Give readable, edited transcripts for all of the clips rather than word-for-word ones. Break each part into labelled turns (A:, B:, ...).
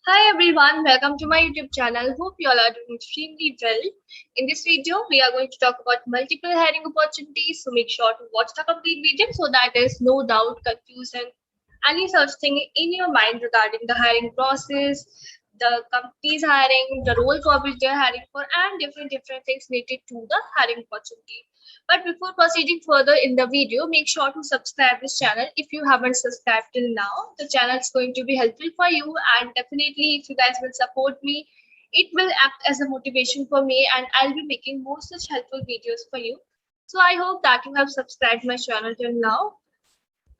A: Hi everyone, welcome to my YouTube channel. Hope you all are doing extremely well. In this video, we are going to talk about multiple hiring opportunities. So make sure to watch the complete video so that there is no doubt, confusion, any such thing in your mind regarding the hiring process, the company's hiring, the role for which they are hiring for, and different things related to the hiring opportunity. But before proceeding further in the video, make sure to subscribe this channel if you haven't subscribed till now. The channel is going to be helpful for you, and definitely if you guys will support me, it will act as a motivation for me, and I'll be making more such helpful videos for you. So I hope that you have subscribed my channel till now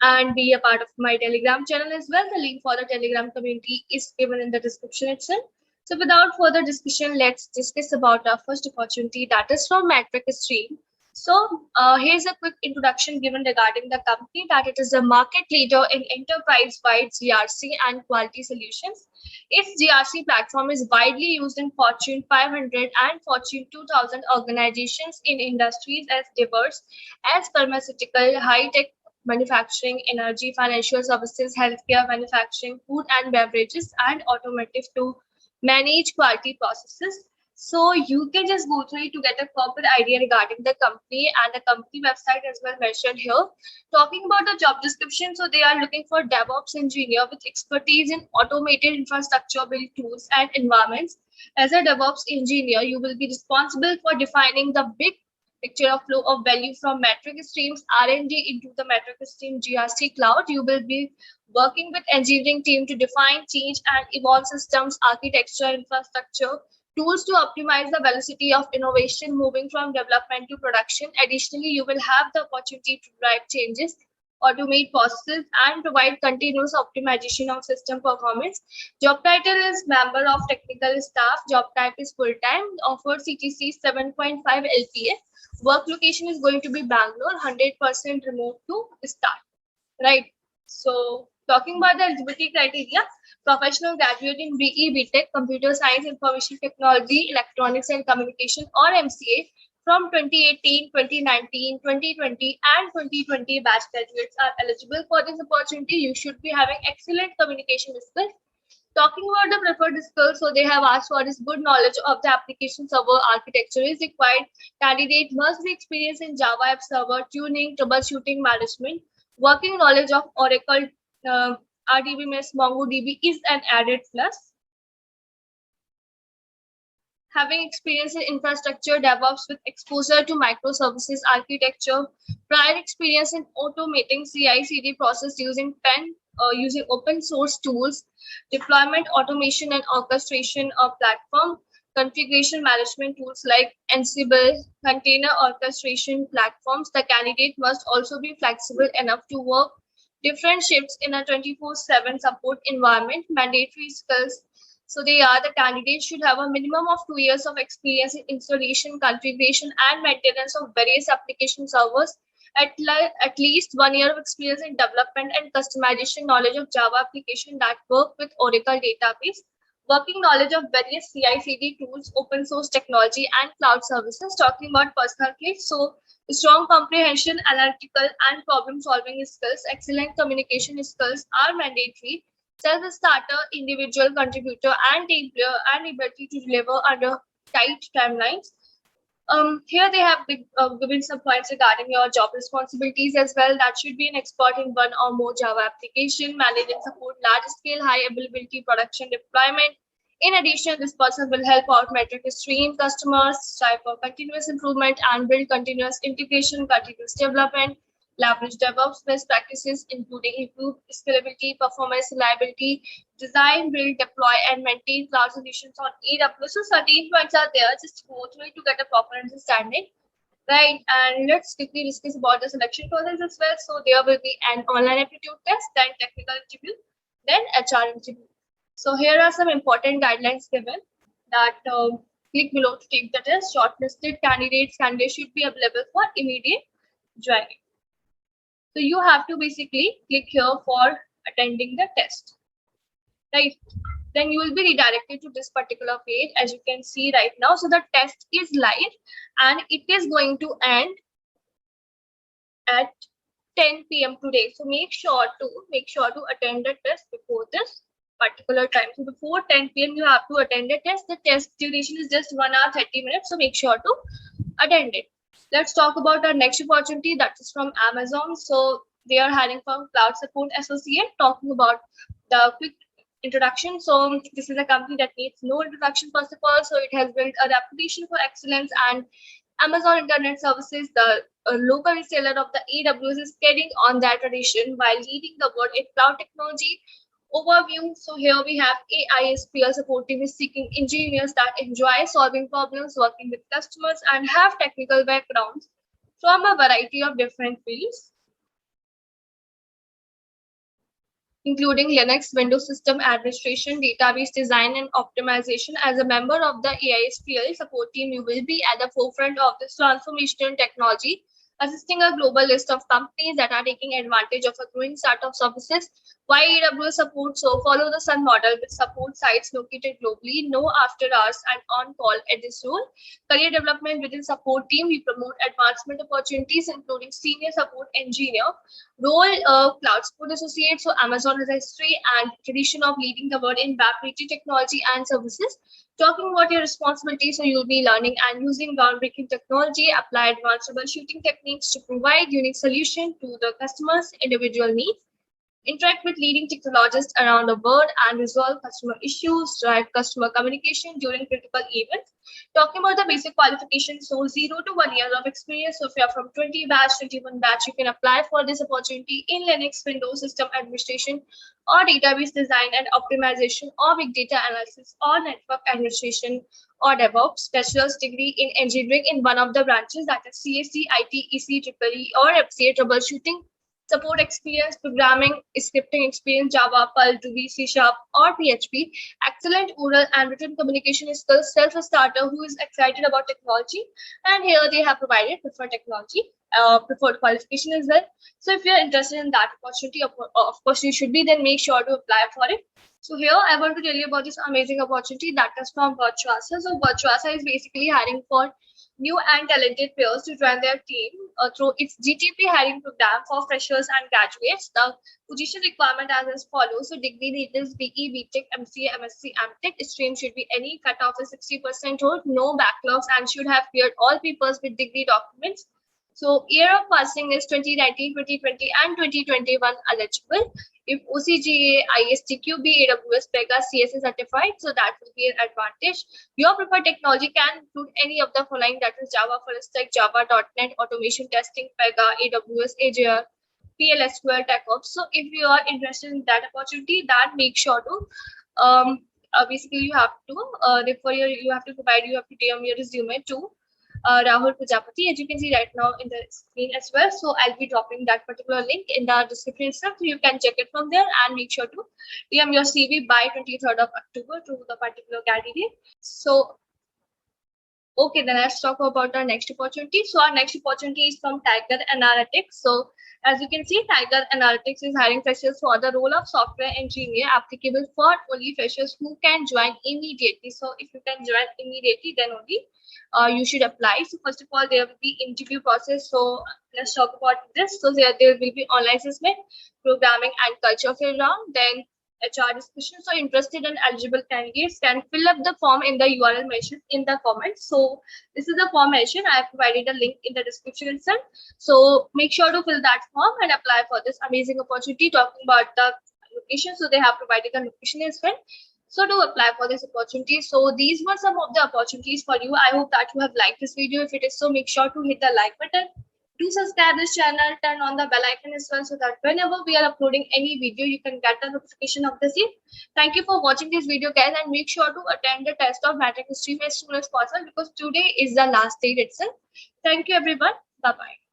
A: and be a part of my Telegram channel as well. The link for the Telegram community is given in the description itself. So without further discussion, let's discuss about our first opportunity, that is from Metric Stream. So here's a quick introduction given regarding the company, that it is a market leader in enterprise-wide GRC and quality solutions. Its GRC platform is widely used in Fortune 500 and Fortune 2000 organizations in industries as diverse as pharmaceutical, high-tech manufacturing, energy, financial services, healthcare, manufacturing, food and beverages, and automotive to manage quality processes. So you can just go through it to get a proper idea regarding the company, and the company website as well mentioned here. Talking about the job description, so they are looking for DevOps engineer with expertise in automated infrastructure build tools and environments. As a DevOps engineer, you will be responsible for defining the big picture of flow of value from metric streams R&D into the metric stream GRC cloud. You will be working with engineering team to define, change, and evolve systems, architecture, infrastructure, tools to optimize the velocity of innovation moving from development to production. Additionally, you will have the opportunity to drive changes, automate processes, and provide continuous optimization of system performance. Job title is member of technical staff. Job type is full-time. Offered CTC 7.5 LPA. Work location is going to be Bangalore, 100% remote to start. Right. So talking about the eligibility criteria, professional graduate in BE, BTech, Computer Science, Information Technology, Electronics and Communication, or MCA from 2018, 2019, 2020, and 2020 batch graduates are eligible for this opportunity. You should be having excellent communication skills. Talking about the preferred skills, so they have asked for is good knowledge of the application server architecture is required. Candidate must be experienced in Java app server tuning, troubleshooting, management. Working knowledge of Oracle, RDBMS, MongoDB is an added plus. Having experience in infrastructure DevOps with exposure to microservices architecture, prior experience in automating CI/CD process using using open source tools, deployment automation and orchestration of platform, configuration management tools like Ansible, container orchestration platforms. The candidate must also be flexible enough to work different shifts in a 24/7 support environment. Mandatory skills, so they are the candidates should have a minimum of 2 years of experience in installation, configuration, and maintenance of various application servers, at least 1 year of experience in development and customization, knowledge of Java application that work with Oracle database, working knowledge of various CI/CD tools, open source technology, and cloud services. Talking about personal traits, so strong comprehension, analytical, and problem-solving skills, excellent communication skills are mandatory. Self-starter, individual contributor, and team player, and ability to deliver under tight timelines. Here they have given some points regarding your job responsibilities as well. That should be an expert in one or more Java application, manage and support large-scale, high availability production deployment. In addition, this person will help out metric stream customers, strive for continuous improvement, and build continuous integration, continuous development, leverage DevOps best practices, including improved scalability, performance, reliability, design, build, deploy, and maintain cloud solutions on AWS. So certain points are there. Just go through it to get a proper understanding. Right, and let's quickly discuss about the selection process as well. So there will be an online aptitude test, then technical interview, then HR interview. So here are some important guidelines given that click below to take the test. Shortlisted candidates should be available for immediate joining. So you have to basically click here for attending the test, right? Then you will be redirected to this particular page, as you can see right now. So the test is live and it is going to end at 10 p.m. today. So make sure to attend the test before this particular time. So before 10 p.m. you have to attend the test. The test duration is just 1 hour 30 minutes. So make sure to attend it. Let's talk about our next opportunity, that is from Amazon. So they are hiring for cloud support associate. Talking about the quick introduction. So this is a company that needs no introduction first of all. So it has built a reputation for excellence, and Amazon Internet Services, the local reseller of the AWS, is carrying on that tradition while leading the world in cloud technology. Overview. So here we have AISPL support team is seeking engineers that enjoy solving problems, working with customers, and have technical backgrounds from a variety of different fields, including Linux, Windows System Administration, database design, and optimization. As a member of the AISPL support team, you will be at the forefront of this transformational technology, assisting a global list of companies that are taking advantage of a growing set of services. Why AWS support? So follow the Sun model with support sites located globally, no after hours and on call at this role. Career development within support team, we promote advancement opportunities, including senior support engineer role, cloud support associate. So Amazon has a history and tradition of leading the world in web-related technology and services. Talking about your responsibilities, so you'll be learning and using groundbreaking technology, apply advanced troubleshooting techniques to provide unique solution to the customer's individual needs, interact with leading technologists around the world, and resolve customer issues, drive customer communication during critical events. Talking about the basic qualifications, so 0 to 1 year of experience. So if you're from 20 batch, 21 batch, you can apply for this opportunity in Linux, Windows System Administration, or database design and optimization, or big data analysis, or network administration, or DevOps. Bachelor's degree in engineering in one of the branches, that is CSC, IT, EC, EEE, or FCA troubleshooting. Support experience, programming, scripting experience, Java, Perl, Ruby, C Sharp, or PHP. Excellent oral and written communication skills, self-starter who is excited about technology. And here they have provided preferred technology, preferred qualification as well. So if you're interested in that opportunity, of course you should be, then make sure to apply for it. So here I want to tell you about this amazing opportunity that is from Virtuasa. So Virtuasa is basically hiring for new and talented players to join their team through its GTP hiring program for freshers and graduates. The position requirement as follows. So degree needs BE, BTech, MCA, MSc, MTech. Stream should be any cutoff is 60% hold, no backlogs, and should have cleared all papers with degree documents. So year of passing is 2019, 2020, and 2021 eligible. If OCGA, ISTQB, AWS, Pega, CSA certified, so that will be an advantage. Your preferred technology can include any of the following, that is Java, full stack, Java.NET, automation testing, Pega, AWS, Azure, PLSQL, TechOps. So if you are interested in that opportunity, that make sure to basically you have to you have to DM your resume to Rahul Prajapati, as you can see right now in the screen as well. So I'll be dropping that particular link in the description itself, so you can check it from there and make sure to DM your CV by 23rd of October to the particular candidate. So okay, then let's talk about our next opportunity. So our next opportunity is from Tiger Analytics. So as you can see, Tiger Analytics is hiring freshers for the role of software engineer, applicable for only freshers who can join immediately. So if you can join immediately, then only you should apply. So first of all, there will be interview process. So let's talk about this. So there will be online assessment, programming, and culture fill round. Then HR discussion. So interested and eligible candidates can fill up the form in the URL mentioned in the comments. So this is the form mentioned. I have provided a link in the description itself. So make sure to fill that form and apply for this amazing opportunity. Talking about the location, so they have provided the location as well. So to apply for this opportunity. So these were some of the opportunities for you. I hope that you have liked this video. If it is so, make sure to hit the like button. Do subscribe this channel, turn on the bell icon as well, so that whenever we are uploading any video, you can get the notification of the same. Thank you for watching this video, guys, and make sure to attend the test of Matrix Stream as soon as possible, because today is the last date itself. Thank you, everyone. Bye-bye.